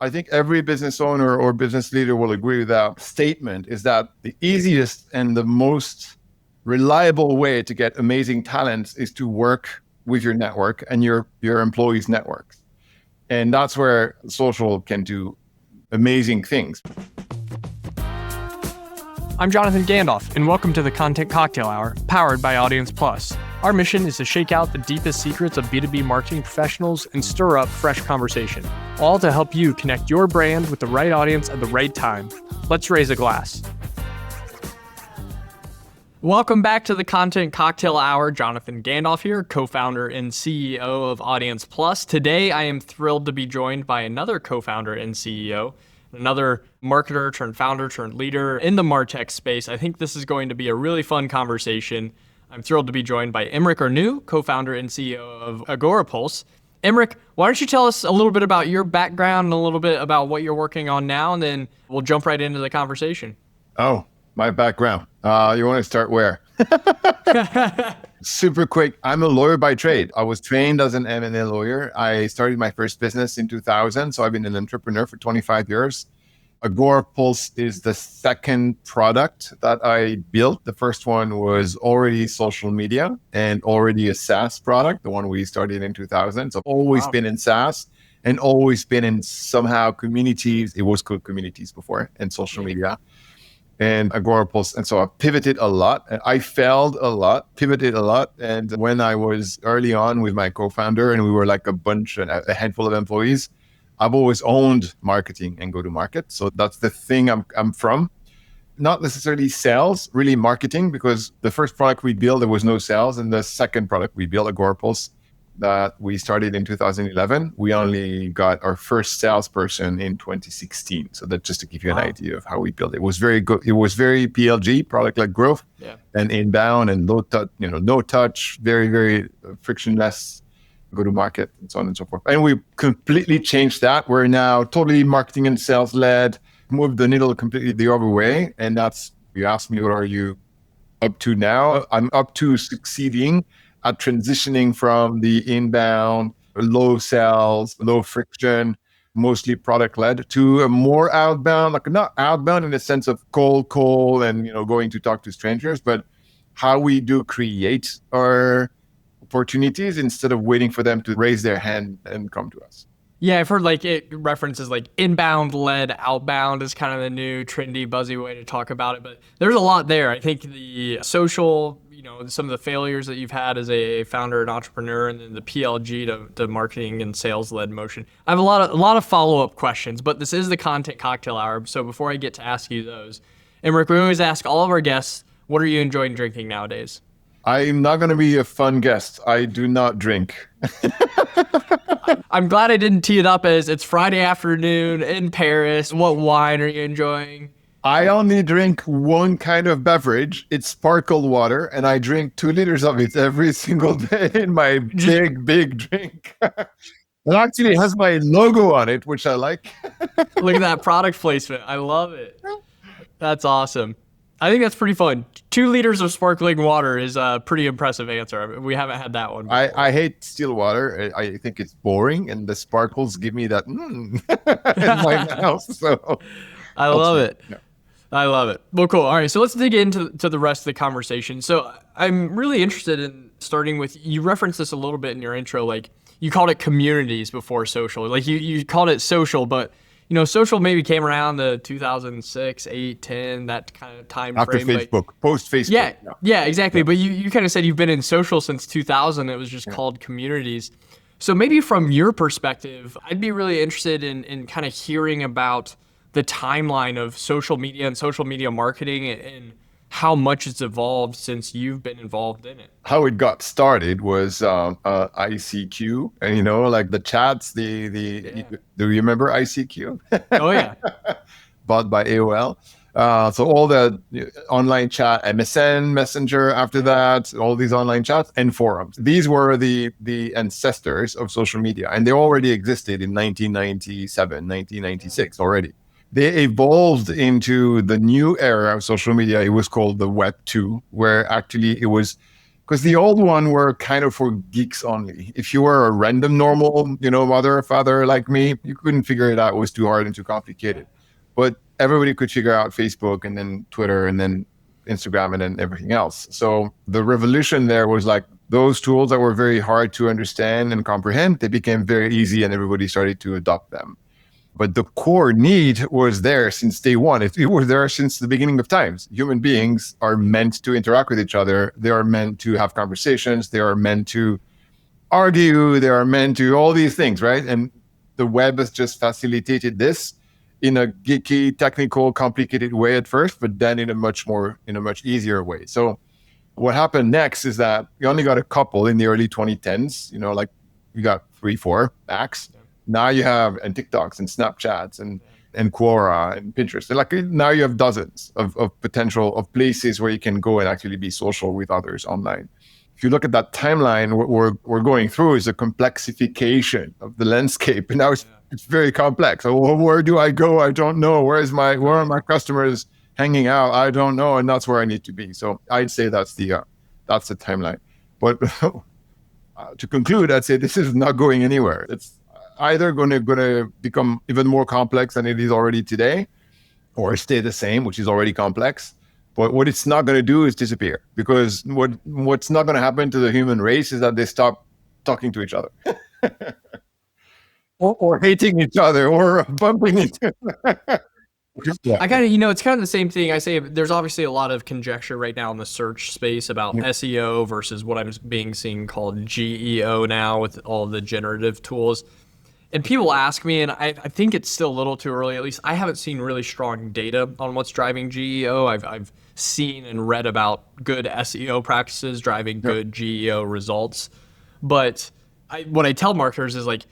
I think every business owner or business leader will agree with that statement is that the easiest and the most reliable way to get amazing talents is to work with your network and your employees' networks. And that's where social can do amazing things. I'm Jonathan Gandalf, and welcome to the Content Cocktail Hour, powered by Audience Plus. Our mission is to shake out the deepest secrets of B2B marketing professionals and stir up fresh conversation, all to help you connect your brand with the right audience at the right time. Let's raise a glass. Welcome back to the Content Cocktail Hour. Jonathan Gandalf here, co-founder and CEO of Audience Plus. Today, I am thrilled to be joined by another co-founder and CEO, another marketer turned founder turned leader in the MarTech space. I think this is going to be a really fun conversation. I'm thrilled to be joined by Emeric Ernoult, co-founder and CEO of Agorapulse. Emeric, why don't you tell us a little bit about your background and a little bit about what you're working on now, and then we'll jump right into the conversation. Oh, my background. You want to start where? Super quick. I'm a lawyer by trade. I was trained as an M&A lawyer. I started my first business in 2000, so I've been an entrepreneur for 25 years. Agorapulse is the second product that I built. The first one was already social media and already a SaaS product, the one we started in 2000. So I've always been in SaaS and always been in somehow communities. It was called communities before, and social media. And Agorapulse. And so I pivoted a lot. I failed a lot, pivoted a lot. And when I was early on with my co-founder and we were like a handful of employees, I've always owned marketing and go-to-market. So that's the thing I'm from. Not necessarily sales, really marketing, because the first product we built, there was no sales. And the second product we built, Agorapulse, that we started in 2011, we only got our first salesperson in 2016. So that just to give you an idea of how we built it. It was very good. It was very PLG, product-led growth, and inbound and low touch, no touch, very, very frictionless go-to-market and so on and so forth. And we completely changed that. We're now totally marketing and sales led, moved the needle completely the other way. And that's, you asked me, what are you up to now? I'm up to succeeding at transitioning from the inbound, low sales, low friction, mostly product led, to a more outbound, like not outbound in the sense of cold call and going to talk to strangers, but how we do create our opportunities instead of waiting for them to raise their hand and come to us. Yeah, I've heard it references inbound led, outbound is kind of the new trendy, buzzy way to talk about it. But there's a lot there. I think the social, some of the failures that you've had as a founder and entrepreneur, and then the PLG to marketing and sales led motion. I have a lot of follow-up questions, but this is the Content Cocktail Hour. So before I get to ask you those, Emeric, we always ask all of our guests, what are you enjoying drinking nowadays? I'm not going to be a fun guest. I do not drink. I'm glad I didn't tee it up as it's Friday afternoon in Paris. What wine are you enjoying? I only drink one kind of beverage. It's sparkled water, and I drink 2 liters of it every single day in my big drink. It actually has my logo on it, which I like. Look at that product placement. I love it. That's awesome. I think that's pretty fun. 2 liters of sparkling water is a pretty impressive answer. I mean, we haven't had that one before. I hate still water. I think it's boring, and the sparkles give me that in my mouth. So I love it. Yeah. I love it. Well, cool. All right, so let's dig into the rest of the conversation. So I'm really interested in starting with, you referenced this a little bit in your intro, you called it communities before social. You called it social, but social maybe came around the 2006, 8, 10, that kind of time after frame. After Facebook, post-Facebook. Yeah, exactly. Yeah. But you kind of said you've been in social since 2000. It was just called communities. So maybe from your perspective, I'd be really interested in kind of hearing about the timeline of social media and social media marketing and how much it's evolved since you've been involved in it. How it got started was ICQ, and the chats. Do you remember ICQ? Oh yeah, bought by AOL. So all the online chat, MSN, Messenger. After that, all these online chats and forums. These were the ancestors of social media, and they already existed in 1997, 1996 already. They evolved into the new era of social media. It was called the Web 2, where actually it was Because the old one were kind of for geeks only. If you were a random normal, mother or father like me, you couldn't figure it out. It was too hard and too complicated. But everybody could figure out Facebook and then Twitter and then Instagram and then everything else. So the revolution there was like those tools that were very hard to understand and comprehend, they became very easy and everybody started to adopt them. But the core need was there since day one. It was there since the beginning of times. Human beings are meant to interact with each other. They are meant to have conversations. They are meant to argue. They are meant to all these things, right? And the web has just facilitated this in a geeky, technical, complicated way at first, but then in a much easier way. So what happened next is that we only got a couple in the early 2010s, like we got 3, 4 max. Now you have and TikToks and Snapchats and Quora and Pinterest. And like now you have dozens of potential of places where you can go and actually be social with others online. If you look at that timeline, what we're going through is a complexification of the landscape. And now it's very complex. So where do I go? I don't know. Where are my customers hanging out? I don't know. And that's where I need to be. So I'd say that's the timeline. But to conclude, I'd say this is not going anywhere. It's either going to become even more complex than it is already today, or stay the same, which is already complex. But what it's not going to do is disappear, because what's not going to happen to the human race is that they stop talking to each other, or hating each other, or bumping into. Yeah. I kind of, it's kind of the same thing. I say there's obviously a lot of conjecture right now in the search space about SEO versus what I'm being seen called GEO now with all the generative tools. And people ask me, and I think it's still a little too early. At least I haven't seen really strong data on what's driving GEO. I've seen and read about good SEO practices driving good GEO results. But what I tell marketers is like,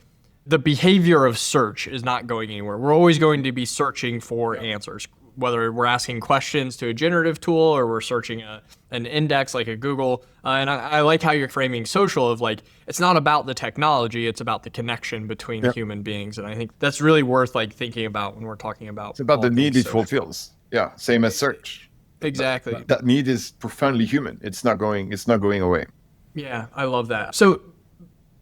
the behavior of search is not going anywhere. We're always going to be searching for answers, whether we're asking questions to a generative tool or we're searching an index like a Google. And I like how you're framing social of like, it's not about the technology, it's about the connection between human beings. And I think that's really worth like thinking about when we're talking about. It's about the need it fulfills. Yeah, same as search. Exactly. That need is profoundly human. It's not going away. Yeah, I love that. So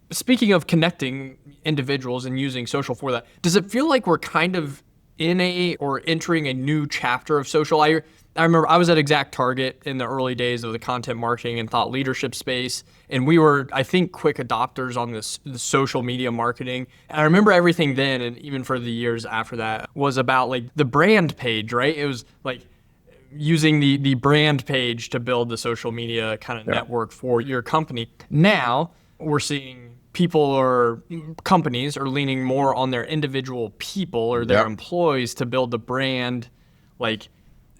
speaking of connecting individuals and using social for that, does it feel like we're kind of entering a new chapter of social? I remember I was at Exact Target in the early days of the content marketing and thought leadership space, and we were, I think, quick adopters on the social media marketing. And I remember everything then, and even for the years after that, was about like the brand page, right? It was like using the brand page to build the social media kind of network for your company. Now we're seeing people or companies are leaning more on their individual people or their employees to build the brand, like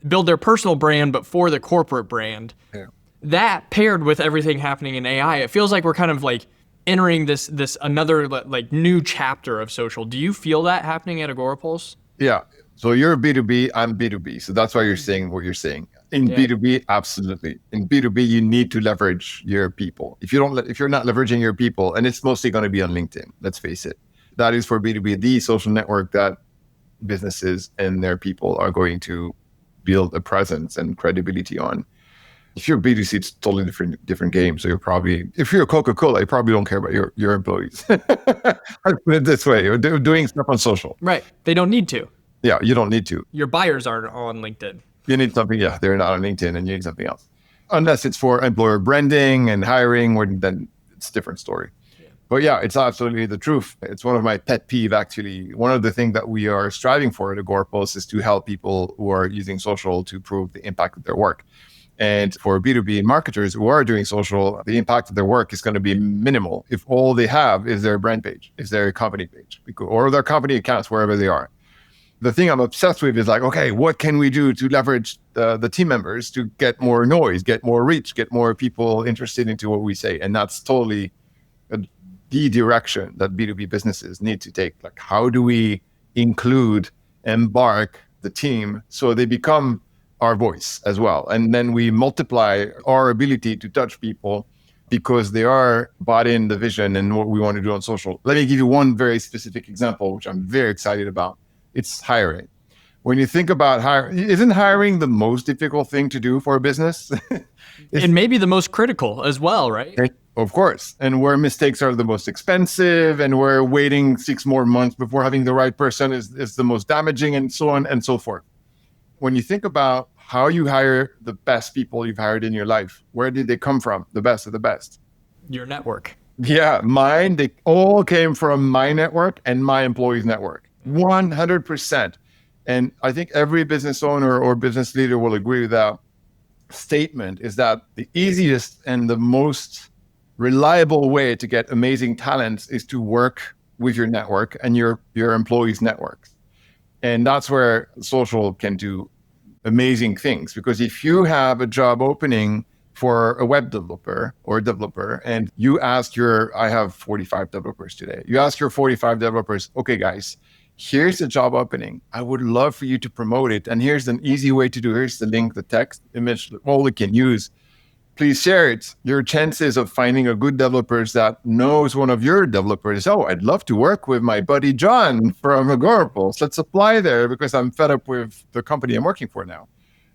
build their personal brand, but for the corporate brand. Yeah. That paired with everything happening in AI, it feels like we're kind of like entering this another like new chapter of social. Do you feel that happening at Agorapulse? Yeah. So you're B2B, I'm B2B. So that's why you're saying what you're saying. In B2B, absolutely. In B2B, you need to leverage your people. If you're not leveraging your people, and it's mostly going to be on LinkedIn, let's face it. That is for B2B, the social network that businesses and their people are going to build a presence and credibility on. If you're B2C, it's totally different game. So if you're Coca-Cola, you probably don't care about your employees. I'll put it this way. They're doing stuff on social. Right. They don't need to. Yeah, you don't need to. Your buyers aren't on LinkedIn. You need something, they're not on LinkedIn, and you need something else. Unless it's for employer branding and hiring, then it's a different story. Yeah. But yeah, it's absolutely the truth. It's one of my pet peeve, actually. One of the things that we are striving for at Agorapulse is to help people who are using social to prove the impact of their work. And for B2B marketers who are doing social, the impact of their work is going to be minimal if all they have is their brand page, is their company page, or their company accounts, wherever they are. The thing I'm obsessed with is like, okay, what can we do to leverage the team members to get more noise, get more reach, get more people interested into what we say? And that's totally the direction that B2B businesses need to take. Like, how do we embark the team so they become our voice as well? And then we multiply our ability to touch people because they are bought in the vision and what we want to do on social. Let me give you one very specific example, which I'm very excited about. It's hiring. When you think about hiring, isn't hiring the most difficult thing to do for a business? And maybe the most critical as well, right? Of course. And where mistakes are the most expensive and where waiting 6 more months before having the right person is the most damaging, and so on and so forth. When you think about how you hire the best people you've hired in your life, where did they come from? The best of the best. Your network. Yeah, they all came from my network and my employees' network. 100%. And I think every business owner or business leader will agree with that statement, is that the easiest and the most reliable way to get amazing talents is to work with your network and your employees' networks. And that's where social can do amazing things. Because if you have a job opening for a web developer or a developer, and you ask I have 45 developers today. You ask your 45 developers, okay, guys, here's the job opening. I would love for you to promote it. And here's an easy way to do it. Here's the link, the text, image, all we can use. Please share it. Your chances of finding a good developer that knows one of your developers. Oh, I'd love to work with my buddy John from Agorapulse. Let's apply there because I'm fed up with the company I'm working for now.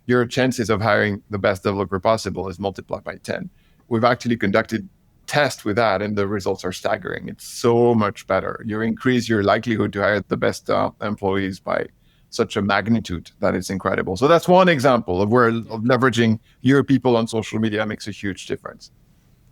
Your chances of hiring the best developer possible is multiplied by 10. We've actually conducted tests with that, and the results are staggering. It's so much better. You increase your likelihood to hire the best employees by such a magnitude that it's incredible. So that's one example of where leveraging your people on social media makes a huge difference.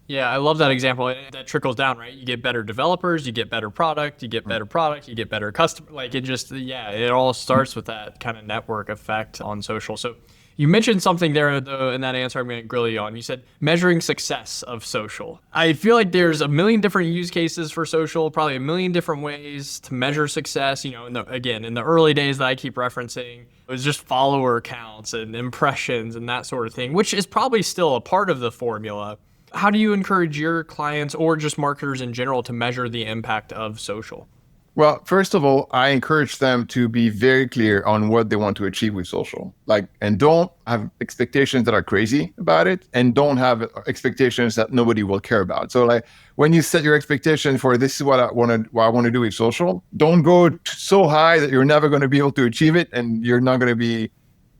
Yeah, I love that example. That trickles down, right? You get better developers, you get better product, you get better product, you get better customer. Like it all starts with that kind of network effect on social. So you mentioned something there, though, in that answer I'm going to grill you on. You said measuring success of social. I feel like there's a million different use cases for social, probably a million different ways to measure success. In the early days that I keep referencing, it was just follower counts and impressions and that sort of thing, which is probably still a part of the formula. How do you encourage your clients or just marketers in general to measure the impact of social? Well, first of all, I encourage them to be very clear on what they want to achieve with social. And don't have expectations that are crazy about it, and don't have expectations that nobody will care about. So when you set your expectation for this is what I want to do with social, don't go so high that you're never going to be able to achieve it and you're not going to be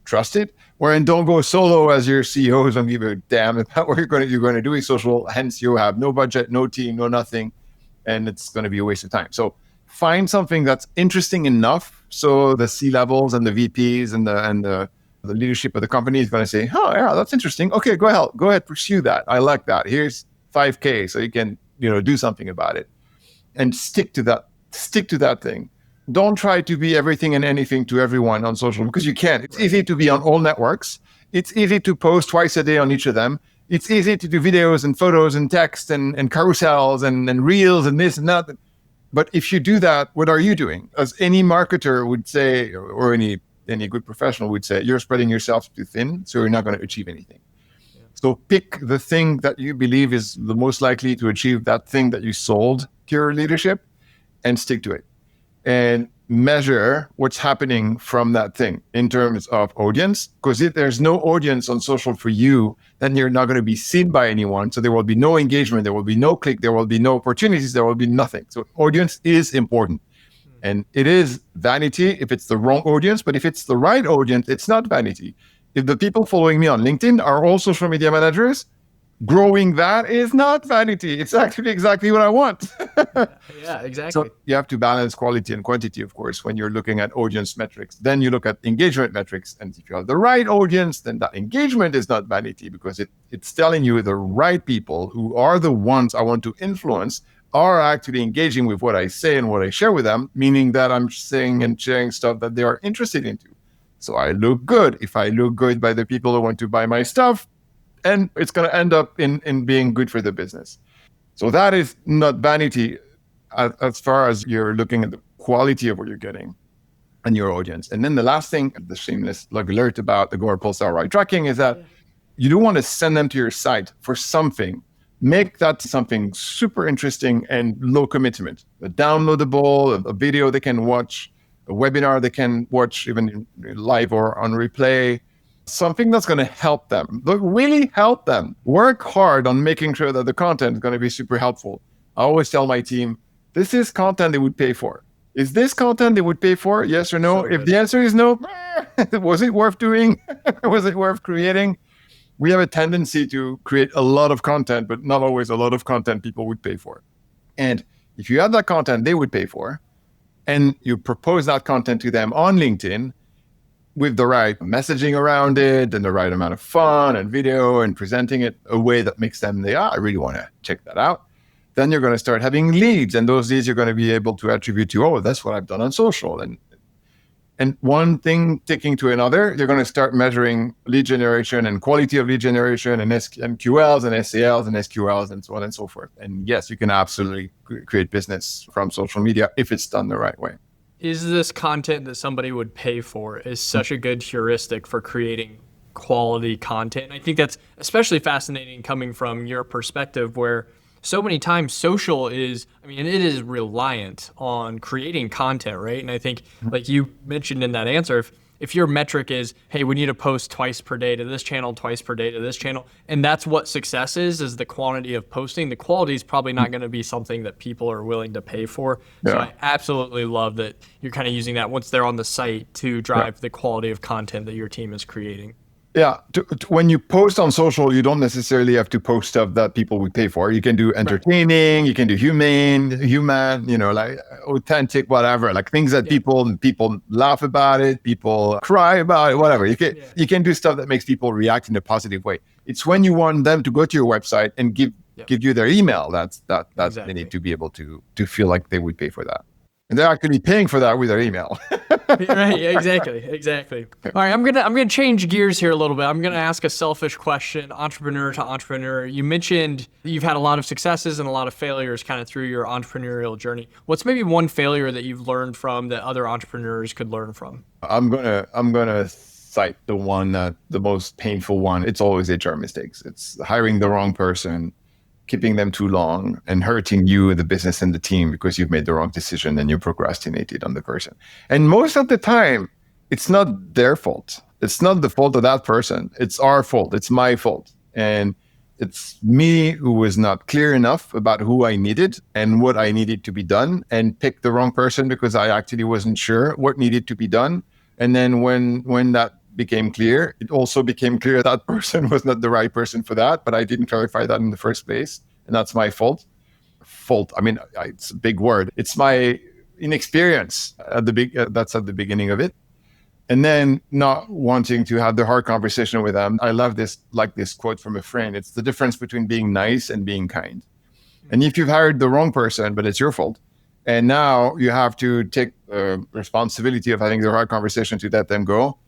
trusted. And don't go solo as your CEO who don't give a damn about what you're going to do with social. Hence, you have no budget, no team, no nothing, and it's going to be a waste of time. So find something that's interesting enough so the C-levels and the VPs and the leadership of the company is going to say, oh yeah, that's interesting. Okay, go ahead, pursue that. I like that. Here's 5K so you can do something about it, and stick to that thing. Don't try to be everything and anything to everyone on social, because you can't. It's easy to be on all networks. It's easy to post twice a day on each of them. It's easy to do videos and photos and text and carousels and reels and this and that. But if you do that, what are you doing? As any marketer would say, or any good professional would say, you're spreading yourself too thin, so you're not going to achieve anything. Yeah. So pick the thing that you believe is the most likely to achieve that thing that you sold to your leadership, and stick to it. And measure what's happening from that thing in terms of audience. Because if there's no audience on social for you, then you're not going to be seen by anyone. So there will be no engagement, there will be no click, there will be no opportunities, there will be nothing. So audience is important. And it is vanity if it's the wrong audience, but if it's the right audience, it's not vanity. If the people following me on LinkedIn are all social media managers, growing that is not vanity. It's actually exactly what I want. Yeah, exactly. So you have to balance quality and quantity, of course, when you're looking at audience metrics. Then you look at engagement metrics. And if you have the right audience, then that engagement is not vanity, because it's telling you the right people who are the ones I want to influence are actually engaging with what I say and what I share with them, meaning that I'm saying and sharing stuff that they are interested into. So I look good. If I look good by the people who want to buy my stuff, and it's going to end up in being good for the business. So that is not vanity as far as you're looking at the quality of what you're getting and your audience. And then the last thing, the shameless alert about the Agorapulse ROI tracking, is that you don't want to send them to your site for something. Make that something super interesting and low commitment. A downloadable, a video they can watch, a webinar they can watch even live or on replay. Something that's going to help them, really help them. Work hard on making sure that the content is going to be super helpful. I always tell my team, this is content they would pay for. Is this content they would pay for? Yes or no? If the answer is no, Was it worth doing? Was it worth creating? We have a tendency to create a lot of content, but not always a lot of content people would pay for. And if you had that content they would pay for, and you propose that content to them on LinkedIn with the right messaging around it and the right amount of fun and video and presenting it a way that makes them, I really want to check that out. Then you're going to start having leads, and those leads you're going to be able to attribute to, oh, that's what I've done on social. And one thing taking to another, you're going to start measuring lead generation and quality of lead generation and MQLs and SALs and SQLs and so on and so forth. And yes, you can absolutely create business from social media if it's done the right way. Is this content that somebody would pay for is such a good heuristic for creating quality content? I think that's especially fascinating coming from your perspective, where so many times social is, it is reliant on creating content, right? And I think, like you mentioned in that answer, if your metric is, hey, we need to post twice per day to this channel, twice per day to this channel, and that's what success is the quantity of posting, the quality is probably not going to be something that people are willing to pay for. Yeah. So I absolutely love that you're kind of using that once they're on the site to drive the quality of content that your team is creating. Yeah, when you post on social, you don't necessarily have to post stuff that people would pay for. You can do entertaining, you can do human, like authentic, whatever, like things that people laugh about it, people cry about it, whatever. You can do stuff that makes people react in a positive way. It's when you want them to go to your website and give you their email that's exactly. They need to be able to feel like they would pay for that. And they're actually paying for that with their email. Right, exactly. All right, I'm gonna change gears here a little bit. I'm gonna ask a selfish question, entrepreneur to entrepreneur. You mentioned you've had a lot of successes and a lot of failures kind of through your entrepreneurial journey. What's maybe one failure that you've learned from that other entrepreneurs could learn from? I'm gonna cite the most painful one. It's always HR mistakes. It's hiring the wrong person, keeping them too long, and hurting you, the business, and the team because you've made the wrong decision and you procrastinated on the person. And most of the time, it's not their fault. It's not the fault of that person. It's our fault. It's my fault. And it's me who was not clear enough about who I needed and what I needed to be done, and picked the wrong person because I actually wasn't sure what needed to be done. And then when that became clear, it also became clear that person was not the right person for that, but I didn't clarify that in the first place. And that's my fault. It's a big word. It's my inexperience that's at the beginning of it. And then not wanting to have the hard conversation with them. I love this quote from a friend. It's the difference between being nice and being kind. And if you've hired the wrong person, but it's your fault, and now you have to take responsibility of having the hard conversation to let them go.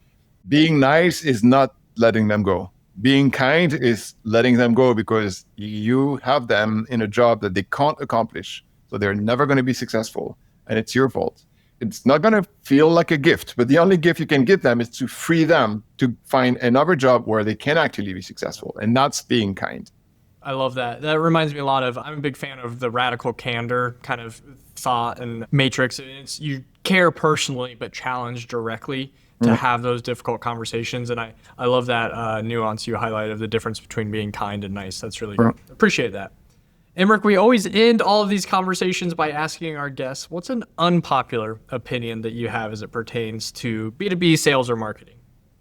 Being nice is not letting them go. Being kind is letting them go because you have them in a job that they can't accomplish. So they're never going to be successful, and it's your fault. It's not going to feel like a gift, but the only gift you can give them is to free them to find another job where they can actually be successful. And that's being kind. I love that. That reminds me a lot of, I'm a big fan of the radical candor kind of thought and matrix. It's you care personally, but challenge directly to have those difficult conversations. And I love that nuance you highlighted of the difference between being kind and nice. That's really good. Appreciate that. Emeric, we always end all of these conversations by asking our guests, what's an unpopular opinion that you have as it pertains to B2B sales or marketing?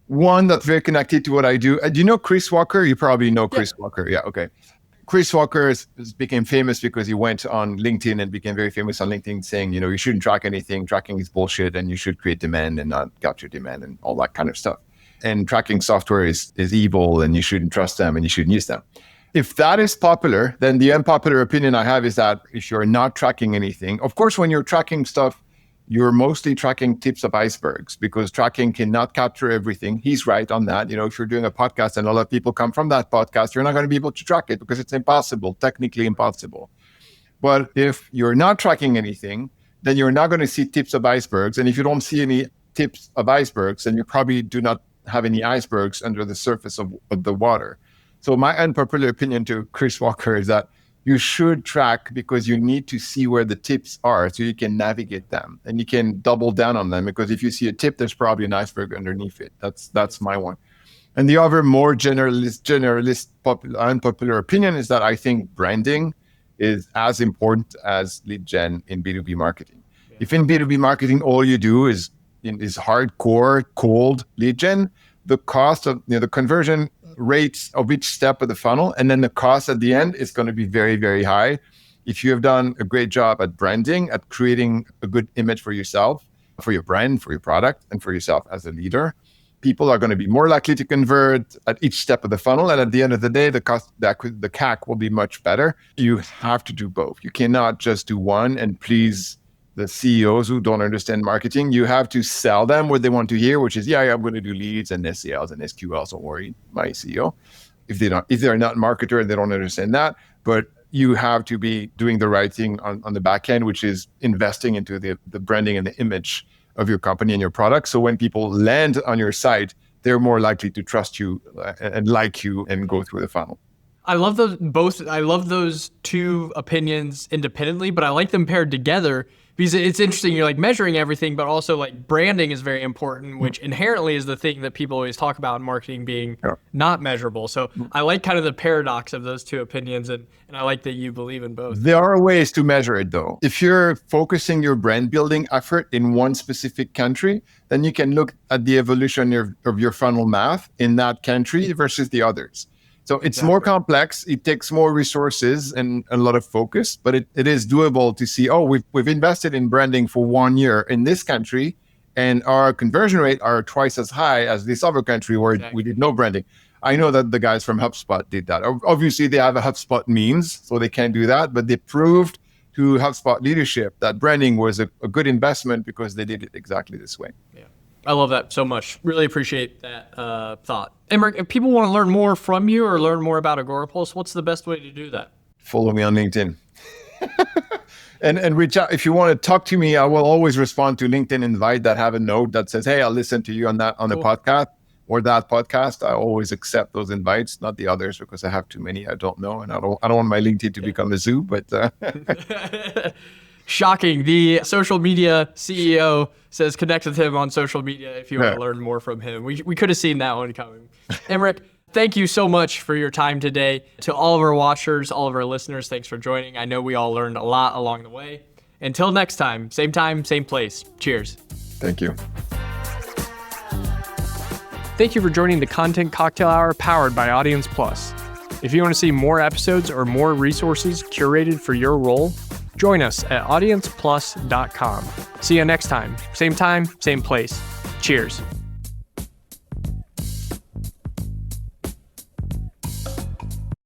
One that's very connected to what I do. Do you know Chris Walker? You probably know Chris Walker. Yeah, okay. Chris Walker became famous because he went on LinkedIn and became very famous on LinkedIn saying, you shouldn't track anything. Tracking is bullshit, and you should create demand and not capture demand and all that kind of stuff. And tracking software is evil, and you shouldn't trust them and you shouldn't use them. If that is popular, then the unpopular opinion I have is that if you're not tracking anything, of course, when you're tracking stuff, you're mostly tracking tips of icebergs because tracking cannot capture everything. He's right on that. If you're doing a podcast and a lot of people come from that podcast, you're not going to be able to track it because it's impossible, technically impossible. But if you're not tracking anything, then you're not going to see tips of icebergs. And if you don't see any tips of icebergs, then you probably do not have any icebergs under the surface of the water. So my unpopular opinion to Chris Walker is that you should track because you need to see where the tips are so you can navigate them and you can double down on them, because if you see a tip, there's probably an iceberg underneath it. That's my one. And the other more generalist unpopular opinion is that I think branding is as important as lead gen in B2B marketing. Yeah. If in B2B marketing, all you do is, is hardcore cold lead gen, the cost of the conversion rates of each step of the funnel, and then the cost at the end is going to be very, very high. If you have done a great job at branding, at creating a good image for yourself, for your brand, for your product, and for yourself as a leader, people are going to be more likely to convert at each step of the funnel. And at the end of the day, the CAC will be much better. You have to do both. You cannot just do one and please the CEOs who don't understand marketing. You have to sell them what they want to hear, which is, yeah, I'm going to do leads and SELs and SQLs. Don't worry, my CEO. If they're not marketer and they don't understand that, but you have to be doing the right thing on the back end, which is investing into the branding and the image of your company and your product. So when people land on your site, they're more likely to trust you and like you and go through the funnel. I love those both. I love those two opinions independently, but I like them paired together because it's interesting. You're like measuring everything, but also like branding is very important, which inherently is the thing that people always talk about in marketing being not measurable. So I like kind of the paradox of those two opinions, and I like that you believe in both. There are ways to measure it though. If you're focusing your brand building effort in one specific country, then you can look at the evolution of your funnel math in that country versus the others. So it's more complex. It takes more resources and a lot of focus, but it is doable to see, we've invested in branding for 1 year in this country, and our conversion rate are twice as high as this other country where we did no branding. I know that the guys from HubSpot did that. Obviously, they have a HubSpot means, so they can't do that, but they proved to HubSpot leadership that branding was a good investment because they did it exactly this way. Yeah. I love that so much. Really appreciate that thought. Emeric, if people want to learn more from you or learn more about Agorapulse, what's the best way to do that? Follow me on LinkedIn. and reach out. If you want to talk to me, I will always respond to LinkedIn invite that have a note that says, hey, I'll listen to you on the podcast or that podcast. I always accept those invites, not the others, because I have too many I don't know. And I don't want my LinkedIn to become a zoo, but shocking. The social media CEO says connect with him on social media if you want to learn more from him. We could have seen that one coming. Emeric, thank you so much for your time today. To all of our watchers, all of our listeners, thanks for joining. I know we all learned a lot along the way. Until next time, same place. Cheers. Thank you. Thank you for joining the Content Cocktail Hour powered by Audience Plus. If you want to see more episodes or more resources curated for your role, join us at audienceplus.com. See you next time, same place. Cheers.